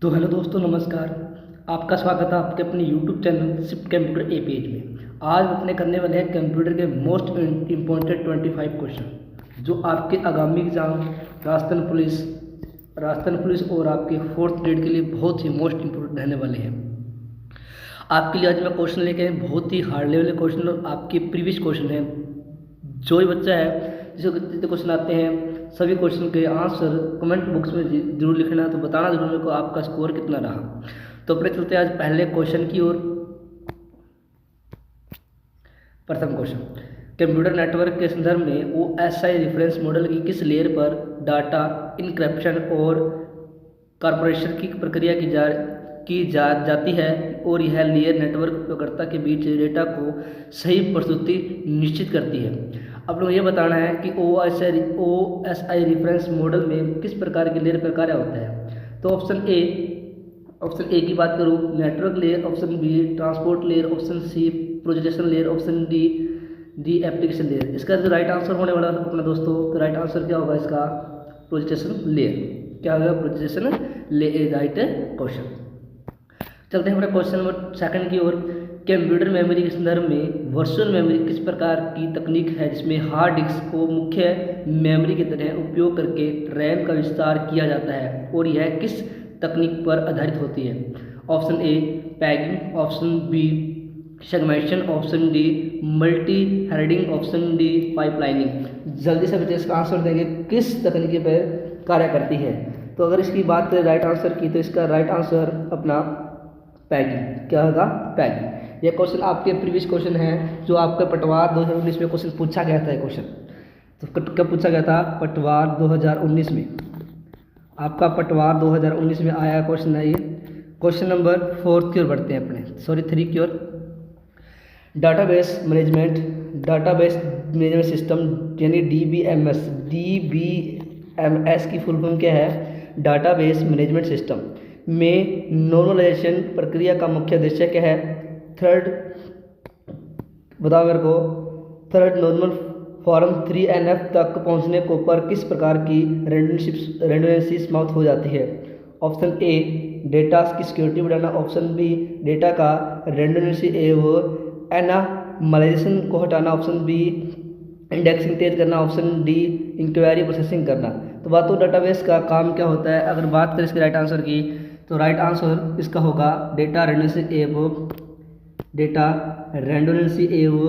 तो हेलो दोस्तों, नमस्कार। आपका स्वागत है आपके अपने यूट्यूब चैनल शिफ्ट कंप्यूटर ए पेज में। आज हम अपने करने वाले हैं कंप्यूटर के मोस्ट इम्पोर्टेंट 25 क्वेश्चन जो आपके आगामी एग्जाम राजस्थान पुलिस और आपके फोर्थ ग्रेड के लिए बहुत ही मोस्ट इम्पोर्टेंट रहने वाले हैं। आपके लिए आज मैं क्वेश्चन लेके आए बहुत ही हार्ड लेवल के क्वेश्चन और आपके प्रीवियस क्वेश्चन हैं। जो भी बच्चा है जिसको जितने क्वेश्चन आते हैं सभी क्वेश्चन के आंसर कमेंट बॉक्स में जरूर लिखना, तो बताना जरूर मेरे को आपका स्कोर कितना रहा। तो अपने चलते हैं आज पहले क्वेश्चन की ओर। प्रथम क्वेश्चन, कंप्यूटर नेटवर्क के संदर्भ में OSI रेफरेंस मॉडल की किस लेयर पर डाटा इनक्रिप्शन और कॉर्पोरेशन की प्रक्रिया की जाती है और यह लेयर नेटवर्क उपयोगकर्ता के बीच डेटा को सही प्रस्तुति निश्चित करती है। अब लोग ये बताना है कि OSI रेफरेंस मॉडल में किस प्रकार की लेयर का कार्य होता है। तो ऑप्शन ए की बात करूँ network layer, option B transport layer, option C projection layer, option D application layer. इसका जो राइट आंसर होने वाला है अपना दोस्तों, तो राइट आंसर क्या होगा इसका? Projection layer. क्या होगा? Projection layer right question. चलते हैं हमारे क्वेश्चन नंबर सेकंड की ओर। कंप्यूटर मेमोरी के संदर्भ में वर्चुअल मेमोरी किस प्रकार की तकनीक है जिसमें हार्ड डिस्क को मुख्य मेमोरी की तरह उपयोग करके रैम का विस्तार किया जाता है और यह किस तकनीक पर आधारित होती है? Option A paging, option B segmentation, option D multi threading, option D pipelining. जल्दी से बच्चे इसका आंसर देंगे किस तकनीकी पर कार्य करती है। तो अगर इसकी बात करें राइट आंसर की, तो इसका राइट आंसर अपना पैगिंग। क्या होगा? पैगिंग। ये क्वेश्चन आपके प्रीवियस क्वेश्चन है जो आपका पटवार 2019 में क्वेश्चन पूछा गया था। ये क्वेश्चन तो कब पूछा गया था? पटवार 2019 में। आपका पटवार 2019 में आया क्वेश्चन है ये। क्वेश्चन नंबर 4 की ओर बढ़ते हैं अपने, 3 की ओर। डाटाबेस मैनेजमेंट सिस्टम यानी DBMS की फुल फॉर्म क्या है? डाटाबेस मैनेजमेंट सिस्टम में नॉर्मलाइजेशन प्रक्रिया का मुख्य उद्देश्य क्या है? बताओ मेरे को। थर्ड नॉर्मल फॉर्म 3NF तक पहुंचने को पर किस प्रकार की रेंडमनेसी समाप्त हो जाती है? ऑप्शन ए डेटा की सिक्योरिटी बढ़ाना, ऑप्शन बी डेटा का रेंडमनेसी एवं एनामाइजेशन को हटाना, ऑप्शन बी इंडेक्सिंग तेज करना, ऑप्शन डी इंक्वायरी प्रोसेसिंग करना। तो बातों डाटाबेस का काम क्या होता है? अगर बात करें इसके राइट आंसर की, तो राइट आंसर इसका होगा डेटा रेंडमनेसी एवं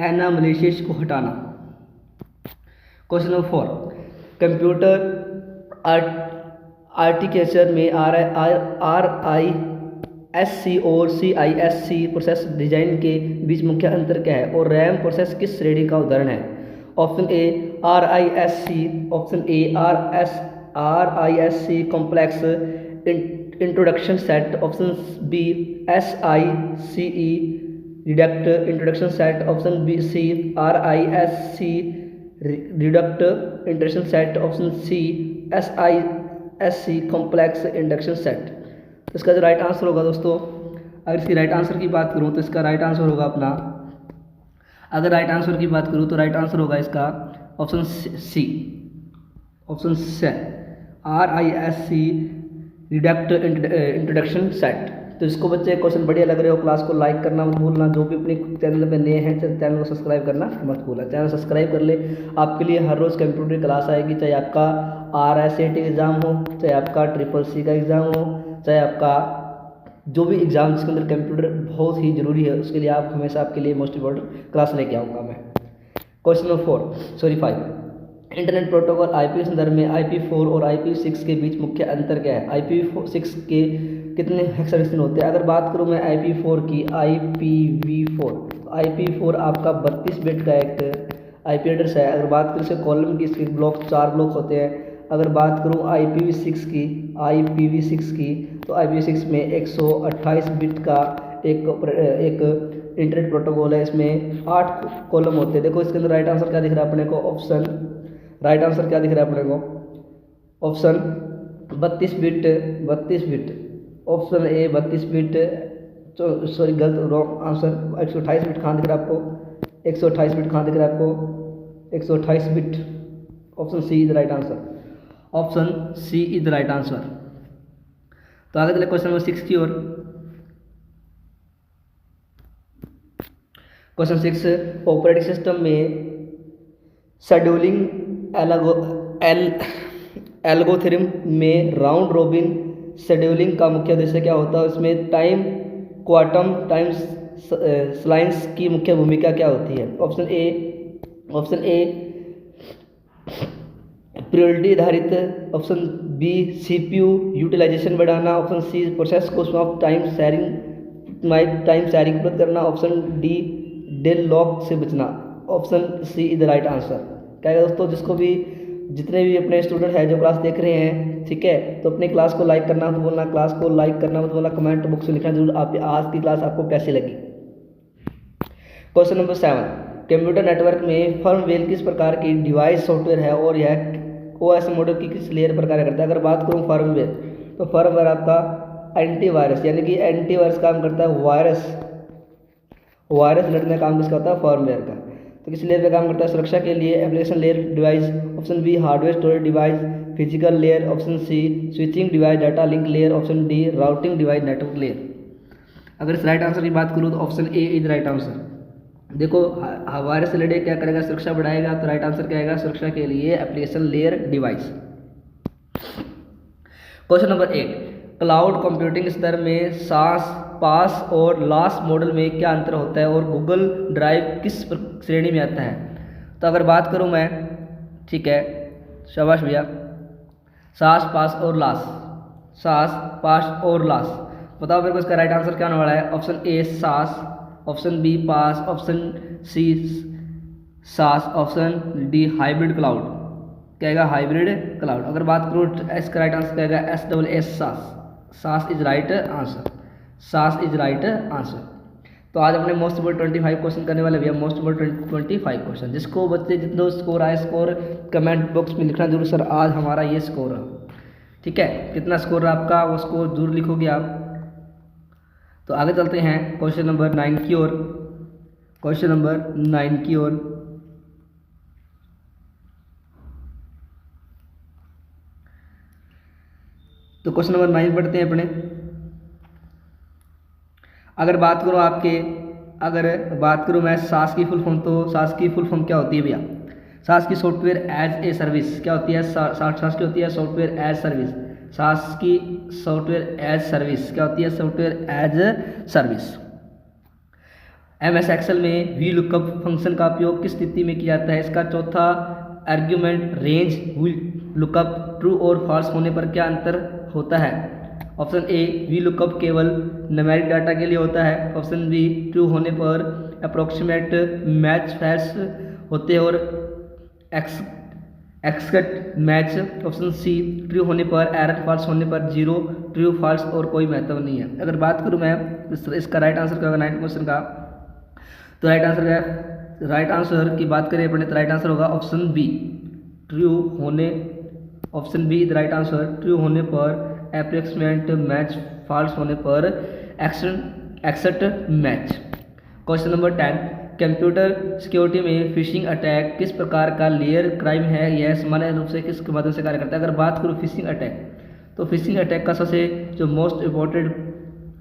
एनामाइजेशन को हटाना। क्वेश्चन नंबर 4, कंप्यूटर आर्किटेक्चर में RISC और CISC प्रोसेस डिजाइन के बीच मुख्य अंतर क्या है और रैम प्रोसेस किस श्रेणी का उदाहरण है? Option A RISC, option A RISC complex introduction set, option B SICE reduced introduction set, option B C RISC reduced introduction set, option C SISC complex induction set. इसका जो राइट आंसर होगा दोस्तों, अगर इसकी राइट आंसर की बात करूं तो इसका राइट आंसर होगा अपना, अगर राइट आंसर की बात करूं तो राइट आंसर होगा इसका option C, option C RISC reduced introduction set. तो इसको बच्चे क्वेश्चन बढ़िया लग रहे हो, क्लास को लाइक करना मत भूलना। जो भी अपने चैनल पे नए हैं चैनल को सब्सक्राइब करना मत भूलना। चैनल सब्सक्राइब कर ले। आपके लिए हर रोज़ कंप्यूटर क्लास आएगी, चाहे आपका RSAT एग्ज़ाम हो, चाहे आपका SSC का एग्ज़ाम हो, चाहे आपका जो भी एग्ज़ाम जिसके अंदर कंप्यूटर बहुत ही ज़रूरी है, उसके लिए आप हमेशा आपके लिए मोस्ट इंपॉर्टेंट क्लास लेके आऊँगा मैं। Question number 5, internet protocol IP के संदर्भ में IP4 और IP6 के बीच मुख्य अंतर क्या है? IP6 के कितने हेक्साडेसिमल होते हैं? अगर बात करूं मैं IP4 की, IP4 आपका 32 बिट का एक IP एड्रेस है। अगर बात करें इसके कॉलम की, इसके ब्लॉक 4 ब्लॉक होते हैं। अगर बात करूं IPv6 की, तो IPv6 में 128 बिट का एक इंटरनेट प्रोटोकॉल है। इसमें 8 कॉलम होते हैं। देखो इसके अंदर राइट आंसर क्या दिख रहा है अपने को? राइट आंसर क्या दिख रहा है अपने को? Option 32 bit, option A 32 bit, sorry गलत रॉन्ग आंसर। 128 बिट कहाँ दिख रहा है आपको? 128 बिट कहाँ दिख रहा है आपको? 128 bit. Option C is the right answer, option C is the right answer. तो आगे चले क्वेश्चन नंबर 6 की ओर। क्वेश्चन 6, ऑपरेटिंग सिस्टम में शेड्यूलिंग एल्गोरिथम में राउंड रोबिन शेड्यूलिंग का मुख्य उद्देश्य क्या होता है, उसमें टाइम क्वांटम टाइम स्लाइस की मुख्य भूमिका क्या होती है। ऑप्शन ए प्रायोरिटी आधारित, ऑप्शन बी सीपीयू यूटिलाइजेशन बढ़ाना, ऑप्शन सी प्रोसेस को ऑफ टाइम शेयरिंग प्रदान करना, ऑप्शन डी डेल लॉक से बचना, option C is the right answer. क्या है दोस्तों, जितने भी अपने स्टूडेंट हैं जो क्लास देख रहे हैं, ठीक है, तो अपनी क्लास को लाइक करना मत बोलना, क्लास को लाइक करना मत बोलना, कमेंट बॉक्स में लिखना जरूर आप आज की क्लास आपको कैसी लगी। क्वेश्चन नंबर 7, कंप्यूटर नेटवर्क में फर्मवेयर किस प्रकार की डिवाइस सॉफ्टवेयर है और यह ओएस मॉडल की किस लेयर पर कार्य करता है। अगर बात करूं फर्मवेयर, तो फर्मवेयर आपका एंटीवायरस, यानी कि एंटीवायरस काम करता है, वायरस लड़ने का काम किसका होता है, फर्मवेयर का। तो किस लेयर पे काम करता है, सुरक्षा के लिए application layer device, option B hardware storage device, physical layer, option C switching device, data link layer, option D routing device network layer. अगर इस राइट आंसर की बात करूँ तो option A is right answer. देखो वायरस से लड़े क्या करेगा, सुरक्षा बढ़ाएगा, तो राइट आंसर क्या आएगा, सुरक्षा के लिए application layer device. Question number 8, cloud computing स्तर में सास पास और लास मॉडल में क्या अंतर होता है और गूगल ड्राइव किस श्रेणी में आता है। तो अगर बात करूं मैं, ठीक है, शाबाश भैया, सास पास और लास, सास पास और लास, बताओ मेरे को इसका राइट आंसर क्या होने वाला है। ऑप्शन ए सास, ऑप्शन बी पास, ऑप्शन सी सास, ऑप्शन डी हाइब्रिड क्लाउड। क्या आएगा, हाइब्रिड क्लाउड। अगर बात करूँ इसका राइट आंसर क्या आएगा, SSS सास, सास इज राइट आंसर, सास इज राइट आंसर। तो आज अपने मोस्ट इम्पोर्टेंट 25 क्वेश्चन करने वाले भैया, मोस्ट इम्पोर्टेंट 25 क्वेश्चन। जिसको बच्चे जितना स्कोर आए, स्कोर कमेंट बॉक्स में लिखना जरूर, सर आज हमारा ये स्कोर है, ठीक है, कितना स्कोर रहा आपका वो स्कोर जरूर लिखोगे आप। तो आगे चलते हैं क्वेश्चन नंबर 9 की ओर, क्वेश्चन नंबर 9 की ओर। तो क्वेश्चन नंबर 9 पढ़ते हैं अपने। अगर बात करूँ मैं सास की फुल फॉर्म, तो सास की फुल फॉर्म क्या होती है भैया, सास की सॉफ्टवेयर एज ए सर्विस क्या होती है, सास की होती है सॉफ्टवेयर एज सर्विस, सास की सॉफ्टवेयर एज सर्विस क्या होती है, software as service. MS Excel में वी लुकअप फंक्शन का उपयोग किस स्थिति में किया जाता है। इसका चौथा argument range V lookup true और फॉल्स होने पर क्या अंतर होता है। ऑप्शन ए वी लुकअप केवल न्यूमेरिक डाटा के लिए होता है, ऑप्शन बी ट्रू होने पर अप्रोक्सीमेट मैच फैल्स होते हैं और एक्सकट मैच, ऑप्शन सी ट्रू होने पर एरर, फॉल्स होने पर जीरो, ट्रू फॉल्स और कोई महत्व नहीं है। अगर बात करूँ मैं इसका राइट आंसर क्या होगा 9 क्वेश्चन का, तो राइट आंसर की बात करें अपने, तो राइट आंसर होगा ऑप्शन बी ट्रू होने, option B right answer, true होने पर अप्रोक्सीमेट मैच, फॉल्स होने पर except match. Question number 10, computer security में फिशिंग अटैक किस प्रकार का लेयर क्राइम है, यह सामान्य रूप से किसके माध्यम से कार्य करता है। अगर बात करूँ फिशिंग अटैक, तो फिशिंग अटैक का सबसे जो मोस्ट इम्पोर्टेंट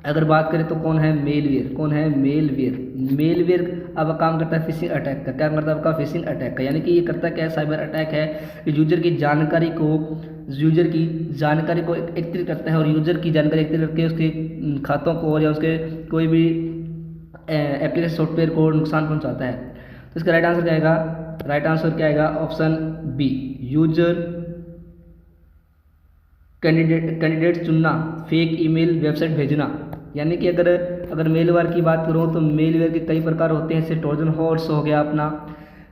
अगर बात करें तो कौन है, मेलवेयर। कौन है, मेलवेयर अब काम करता है फिशिंग अटैक का। क्या करता है आपका, फिशिंग अटैक का, यानी कि ये करता क्या है, साइबर अटैक है, यूजर की जानकारी को एकत्रित करता है और यूजर की जानकारी एकत्रित करके उसके खातों को या उसके कोई भी एप्लीकेशन सॉफ्टवेयर को नुकसान पहुंचाता है। तो इसका राइट आंसर क्या आएगा, राइट आंसर क्या आएगा, ऑप्शन बी यूजर कैंडिडेट चुनना, फेक ईमेल वेबसाइट भेजना। यानी कि अगर मेलवेयर की बात करूँ तो मेलवेयर के कई प्रकार होते हैं, जैसे ट्रोजन हॉर्स हो गया अपना,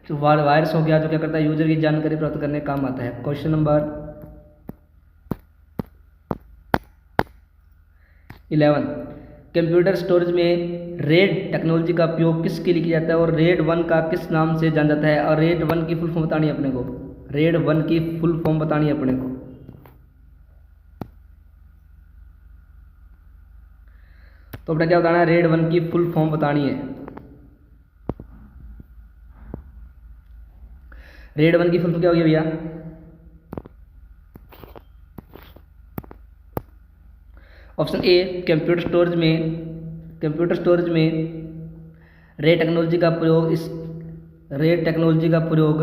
तो वायरस हो गया जो क्या करता है, यूजर की जानकारी प्राप्त करने का काम आता है। क्वेश्चन नंबर 11, कंप्यूटर स्टोरेज में रेड टेक्नोलॉजी का उपयोग किसके लिए किया जाता है और रेड 1 का किस नाम से जाना जाता है। और रेड 1 की फुल फॉर्म बतानी है अपने को, रेड 1 की फुल फॉर्म बतानी है अपने को। तो अपना क्या बताना है, रेड 1 की फुल फॉर्म बतानी है। रेड 1 की फुल फॉर्म क्या होगी भैया, ऑप्शन ए कंप्यूटर स्टोरेज में रे टेक्नोलॉजी का प्रयोग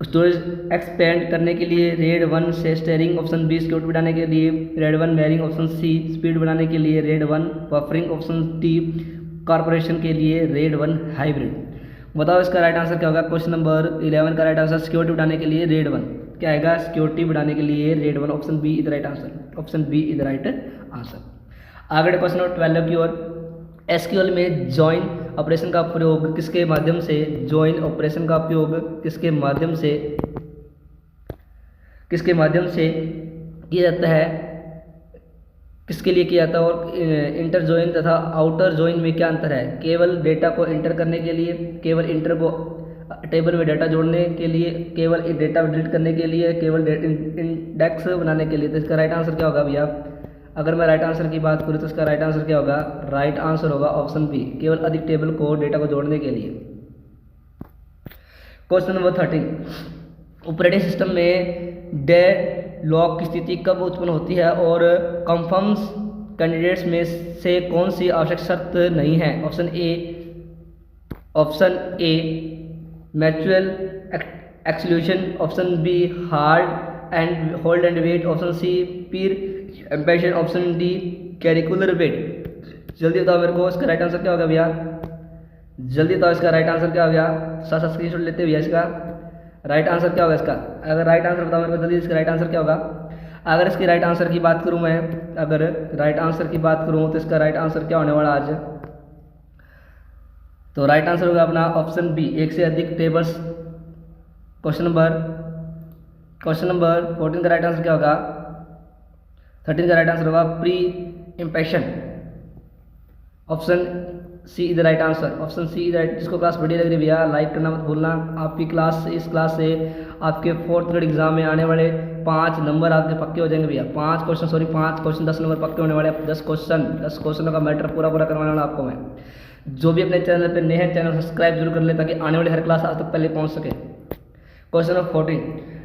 स्टोरेज एक्सपेंड करने के लिए रेड 1 से स्टेयरिंग, ऑप्शन बी सिक्योरिटी बढ़ाने के लिए RAID 1 mirroring, option C speed बढ़ाने के लिए RAID 1 buffering, option D corporation के लिए रेड 1 हाइब्रिड। बताओ इसका राइट आंसर क्या होगा। क्वेश्चन नंबर 11 का राइट आंसर सिक्योरिटी बढ़ाने के लिए रेड 1 क्या आएगा, सिक्योरिटी बढ़ाने के लिए RAID 1, option B is the right answer, option B is the right answer. आगे क्वेश्चन नंबर 12 की ओर, एसक्यूएल में ज्वाइन ऑपरेशन का प्रयोग किसके माध्यम से किया जाता है, किसके लिए किया जाता है, और इंटर ज्वाइन तथा आउटर ज्वाइन में क्या अंतर है। केवल डेटा को इंटर करने के लिए, केवल इंटर को टेबल में डाटा जोड़ने के लिए, केवल डेटा डिलीट करने के लिए, केवल इंडेक्स बनाने के लिए। तो इसका राइट आंसर क्या होगा भैया। अगर मैं राइट आंसर की बात करूँ तो इसका राइट आंसर क्या होगा, राइट आंसर होगा ऑप्शन बी, केवल अधिक टेबल को डेटा को जोड़ने के लिए। क्वेश्चन नंबर 13, ऑपरेटिंग सिस्टम में डेडलॉक की स्थिति कब उत्पन्न होती है और कंफर्म्स कैंडिडेट्स में से कौन सी आवश्यक शर्त नहीं है। Option A mutual exclusion, option B hard and hold and wait, option C preemption, option D circular wait. जल्दी बताओ मेरे को इसका राइट आंसर क्या होगा भैया, जल्दी बताओ इसका राइट आंसर क्या होगा। साथ साथ स्क्रीनशॉट लेते भैया इसका राइट आंसर क्या होगा इसका। अगर राइट आंसर बताओ मेरे को जल्दी, इसका राइट आंसर क्या होगा। अगर इसकी राइट आंसर की बात करूँ मैं, अगर राइट आंसर की बात करूँ तो इसका राइट आंसर क्या होने वाला आज, तो राइट आंसर होगा अपना ऑप्शन बी, एक से अधिक टेबल्स। क्वेश्चन नंबर 14 का राइट आंसर क्या होगा, 13 का राइट आंसर होगा pre impression, option C is the right answer, option C is right. जिसको क्लास बढ़िया लग रही है भैया लाइक करना मत भूलना। आपकी क्लास से, इस क्लास से आपके 4th ग्रेड एग्जाम में आने वाले 5 नंबर आपके पक्के हो जाएंगे भैया। 5 क्वेश्चन 10 नंबर पक्के होने वाले। 10 क्वेश्चनों का मैटर पूरा करवाने वाला आपको मैं। जो भी अपने चैनल पर नए हैं चैनल सब्सक्राइब जरूर कर ले ताकि आने वाली हर क्लास आप तक पहले पहुँच सके। क्वेश्चन नंबर 14,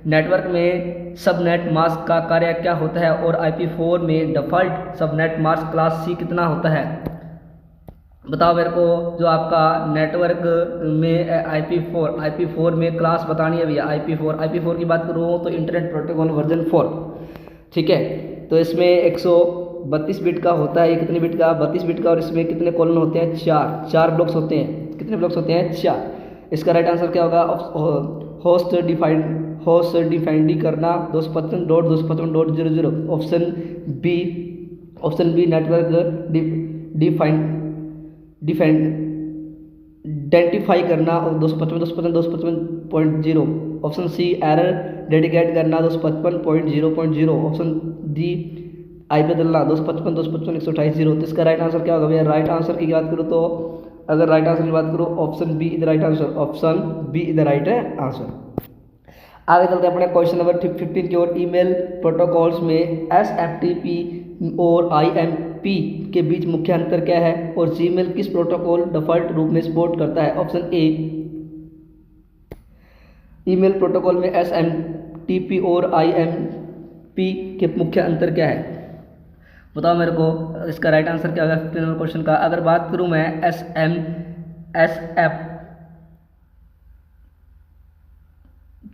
नेटवर्क में सबनेट मास्क का कार्य क्या होता है और IP4 में default subnet mask class C कितना होता है। बताओ मेरे को, जो आपका नेटवर्क में IP4 में क्लास बतानी है भैया। IP4 की बात करूँ तो इंटरनेट प्रोटोकॉल वर्जन 4, ठीक है। तो इसमें 132 बिट का होता है, ये कितने बिट का, 32 बिट का, और इसमें कितने कॉलन होते हैं, 4 ब्लॉक्स होते हैं। कितने ब्लॉक्स होते हैं, 4। इसका राइट आंसर क्या होगा, होस्ट डिफाइंड करना 255.255.00, ऑप्शन बी नेटवर्क आइडेंटिफाई करना 255.255.0, ऑप्शन सी एरर डेडिकेट करना 255.0.0, ऑप्शन डी आई बदलना 255.255.128.0। तो इसका राइट आंसर क्या होगा भैया। राइट आंसर की बात करूँ तो, अगर राइट आंसर की बात करूँ, option B is the right answer, option B is the right answer. आगे चलते हैं अपने क्वेश्चन नंबर 15 की ओर। ईमेल प्रोटोकॉल्स में SFTP और IMP के बीच मुख्य अंतर क्या है और जीमेल किस प्रोटोकॉल डिफ़ॉल्ट रूप में सपोर्ट करता है। ऑप्शन ए, ईमेल प्रोटोकॉल में SMTP और IMP के मुख्य अंतर क्या है। बताओ मेरे को इसका राइट आंसर क्या होगा 15 नंबर क्वेश्चन का। अगर बात करूँ मैं SF,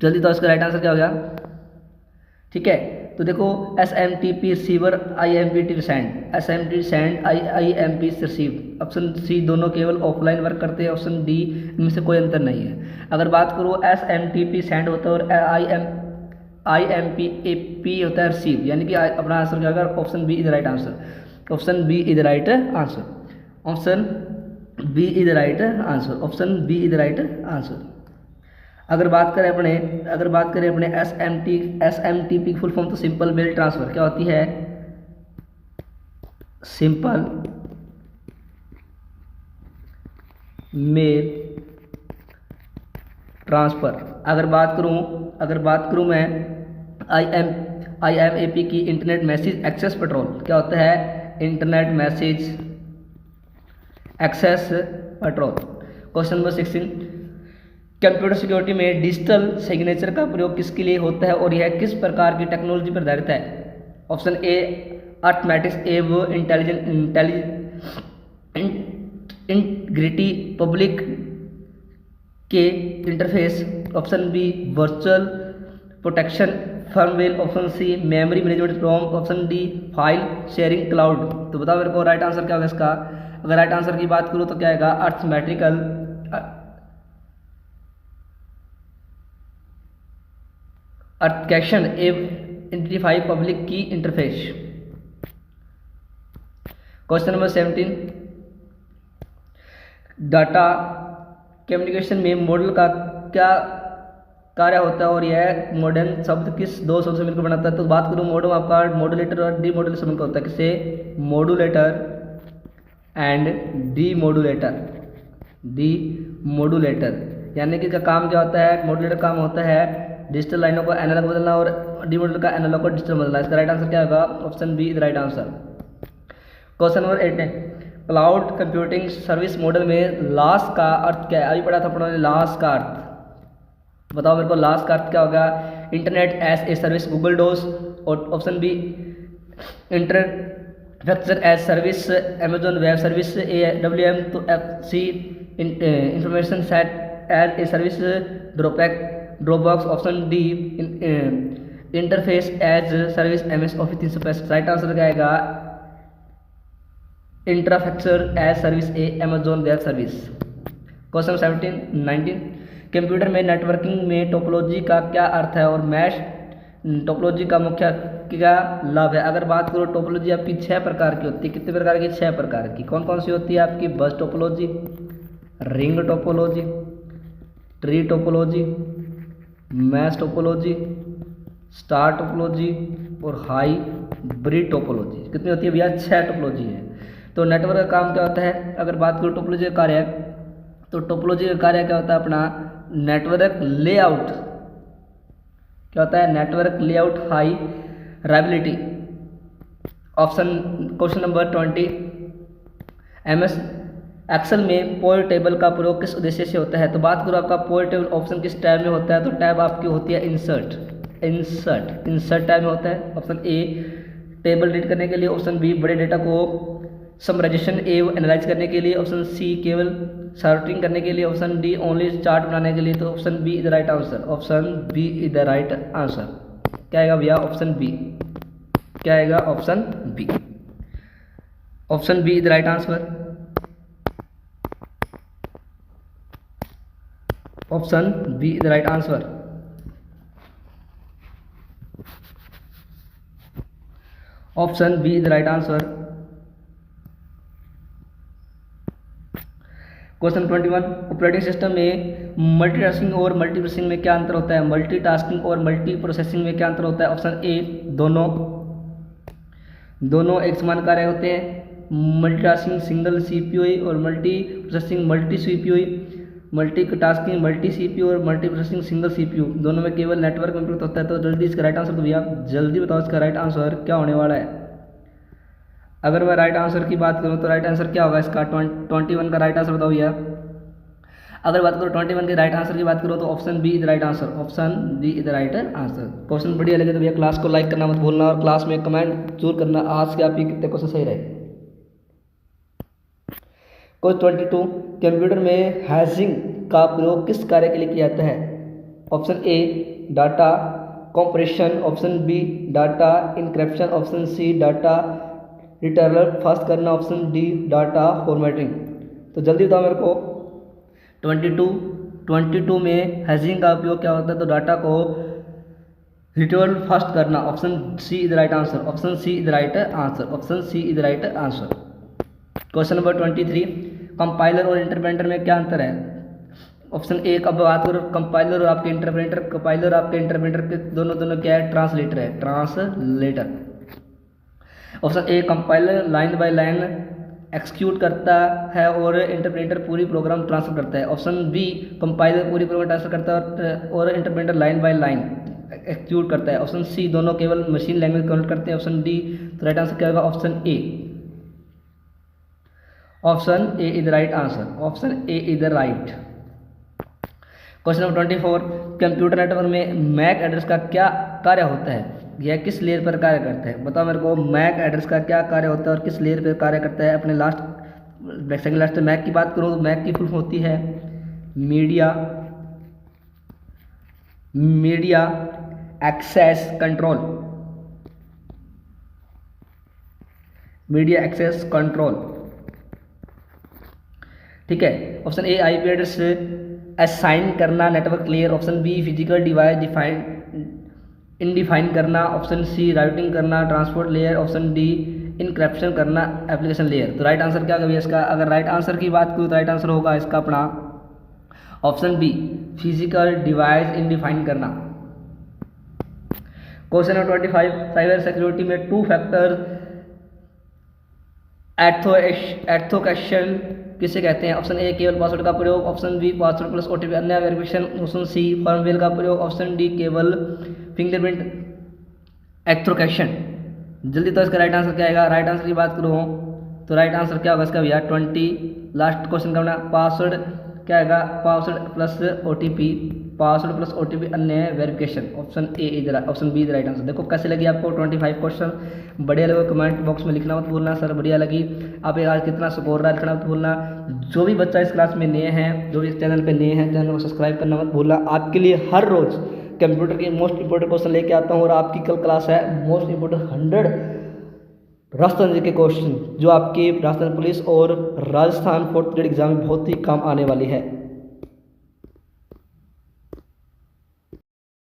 जल्दी तो इसका राइट आंसर क्या हो गया, ठीक है। तो देखो SMTP receiver, IMP send, SMTP send, IMP receive, option C दोनों केवल ऑफलाइन वर्क करते हैं, ऑप्शन डी इनमें से कोई अंतर नहीं है। अगर बात करूँ SMTP सेंड होता है और IMP होता है रिसीव, यानी कि अपना आंसर क्या होगा, option B is the right answer, option B is the right answer, option B is the right answer, option B is the right answer. अगर बात करें अपने SMTP की फुल फॉर्म तो सिंपल मेल ट्रांसफ़र क्या होती है, सिंपल मेल ट्रांसफ़र। अगर बात करूं मैं IMAP की इंटरनेट मैसेज एक्सेस पेट्रोल क्या होता है, internet message access petrol. Question number 16, computer security में डिजिटल सिग्नेचर का प्रयोग किसके लिए होता है और यह किस प्रकार की टेक्नोलॉजी पर आधारित है? ऑप्शन ए अर्थमेटिक्स एवं इंटीग्रिटी पब्लिक के interface, option B virtual protection firmware, option C memory management from, option D file sharing cloud. तो बताओ मेरे को राइट आंसर क्या होगा इसका। अगर राइट आंसर की बात करूँ तो क्या आएगा, अर्थमेटिकल अर्थकैशन आइडेंटिफाई पब्लिक की interface. Question number 17, data communication में मॉडल का क्या कार्य होता है और यह मॉडर्न शब्द किस दो शब्द से मिलकर बनाता है? तो बात करूँ मॉडर्न आपका मॉड्यूलेटर और डीमॉड्यूलेटर मिलकर होता है। किससे? Modulator and demodulator. डीमॉड्यूलेटर यानी कि इसका काम क्या होता है? मॉड्यूलेटर काम होता है डिजिटल लाइनों को एनालॉग बदलना और डीमॉड्यूलेटर का एनालॉग को डिजिटल बदलना। इसका राइट आंसर क्या होगा? Option B is right answer. Question number 8 है, क्लाउड कंप्यूटिंग सर्विस मॉडल में लास का अर्थ क्या है? अभी पढ़ा था अपना लास का अर्थ। बताओ मेरे को लास का अर्थ क्या होगा? Internet as a service Google डोस, और option B infrastructure as service Amazon web service AWM, तो सी information set as a service Dropbox, option D interface as service MS office 365। Right answer क्या आएगा? Infrastructure as service Amazon web service. Question 19, computer में networking में topology का क्या अर्थ है और mesh topology का मुख्य क्या लाभ है? अगर बात करो टोपोलॉजी आपकी 6 प्रकार की होती है। कितने प्रकार की? 6 प्रकार की। कौन कौन सी होती है आपकी? बस topology, ring topology, tree topology, mesh topology, star topology और हाइब्रिड टोपोलॉजी। कितनी होती है भैया? 6 टोपोलॉजी है। तो नेटवर्क का काम क्या होता है? अगर बात करो टोपोलॉजी का कार्य, तो टोपोलॉजी का कार्य क्या होता है अपना? Network layout. क्या होता है? Network layout high reliability. Option question number 20, MS Excel में पोर टेबल का प्रयोग किस उद्देश्य से होता है? तो बात करो आपका पोर टेबल ऑप्शन किस टैब में होता है? तो टैब आपकी होती है इंसर्ट टैब में होता है। ऑप्शन ए टेबल रीड करने के लिए, ऑप्शन बी बड़े डेटा को समराइजेशन एवं एनालाइज करने के लिए, ऑप्शन सी केवल सॉर्टिंग करने के लिए, ऑप्शन डी ओनली चार्ट बनाने के लिए। तो option B is the right answer. Option B is the right answer. क्या आएगा भैया? Option B. क्या आएगा? Option B. Option B is the right answer. Option B is the right answer. Option B is the right answer. Question 21, operating system में multitasking और multiprocessing में क्या अंतर होता है? मल्टीटास्किंग और मल्टी प्रोसेसिंग में क्या अंतर होता है? ऑप्शन ए दोनों एक समान कार्य होते हैं। मल्टीटास्किंग सिंगल CPU और multi processing multi CPU। Multitasking multi CPU और मल्टी प्रोसेसिंग सिंगल CPU। दोनों में केवल नेटवर्क में प्रयुक्त होता है। तो जल्दी इसका राइट आंसर तो भैया जल्दी बताओ, इसका राइट आंसर क्या होने वाला है? अगर मैं राइट आंसर की बात करूं तो राइट आंसर क्या होगा इसका? 21 का राइट आंसर बताओ भैया। अगर बात करो 21 के राइट आंसर की बात करो तो option B is right answer. Option B is right answer. Question बढ़िया लगे तो भैया क्लास को लाइक करना मत भूलना और क्लास में कमेंट जरूर करना आज के आपके कितने क्वेश्चन सही रहे। क्वेश्चन 22, कंप्यूटर में हैशिंग का प्रयोग किस कार्य के लिए किया जाता है? Option A data compression, option B data encryption, option C data returner fast करना, ऑप्शन डी डाटा फॉर्मेटिंग। तो जल्दी बताओ मेरे को 22 में हैशिंग का उपयोग क्या होता है? तो डाटा को रिटर्न फास्ट करना। Option C is right answer. Option C is right answer. Option C is right answer. Question number 23, compiler और इंटरप्रेटर में क्या अंतर है? ऑप्शन ए अब बात करो कंपाइलर और आपके इंटरप्रेटर। कंपाइलर आपके इंटरप्रेटर के दोनों क्या है? ट्रांसलेटर है। Translator. Option A compiler line by line execute करता है और इंटरप्रेटर पूरी प्रोग्राम ट्रांसफर करता है। ऑप्शन बी कंपाइलर पूरी प्रोग्राम ट्रांसफर करता है और interpreter line by line execute करता है। ऑप्शन सी दोनों केवल मशीन लैंग्वेज कन्वर्ट करते हैं। ऑप्शन डी तो राइट आंसर क्या होगा? Option A. Option A is the right answer. Option A is the right. Question number 24, computer network में मैक एड्रेस का क्या कार्य होता है, यह किस लेयर पर कार्य करता है? बताओ मेरे को, मैक एड्रेस का क्या कार्य होता है और किस लेयर पर कार्य करता है? अपने सेकंड लास्ट मैक की बात करूँ तो मैक की फुल होती है media access control, media access control, ठीक है। Option A IP address assign करना network layer, option B physical device इनडिफाइन करना, ऑप्शन सी राउटिंग करना transport layer, option D encryption करना एप्लीकेशन लेयर। तो राइट आंसर क्या होगा इसका? अगर राइट आंसर की बात करूँ तो राइट आंसर होगा इसका अपना ऑप्शन बी फिजिकल डिवाइस इनडिफाइन करना। क्वेश्चन नंबर 25, साइबर सिक्योरिटी में टू फैक्टर एथोकेशन किसे कहते हैं? ऑप्शन ए केवल पासवर्ड का प्रयोग, option B password plus OTP अन्य वेरिफिकेशन, ऑप्शन सी फर्मवेयर का प्रयोग, ऑप्शन डी केवल फिंगरप्रिंट एथोकेशन। जल्दी तो इसका राइट आंसर क्या आएगा? राइट आंसर की बात करूँ तो राइट आंसर क्या होगा इसका भैया? 20 लास्ट क्वेश्चन का पासवर्ड क्या आएगा? Password plus OTP, password plus OTP अन्य वेरिफिकेशन, ऑप्शन ए इधर, option B is right answer. देखो कैसे लगी आपको 25 क्वेश्चन? बढ़िया लगे कमेंट बॉक्स में लिखना मत भूलना, सर बढ़िया लगी। आप आज कितना स्कोर रहा लिखना मत भूलना। जो भी बच्चा इस क्लास में नए हैं, जो भी इस चैनल पे नए हैं, चैनल को सब्सक्राइब करना मत भूलना। आपके लिए हर रोज कंप्यूटर के मोस्ट इंपॉर्टेंट क्वेश्चन लेके आता हूँ और आपकी कल क्लास है मोस्ट इंपॉर्टेंट 100 राजस्थान जी के क्वेश्चन, जो आपकी राजस्थान पुलिस और राजस्थान 4th ग्रेड एग्जाम में बहुत ही काम आने वाली है।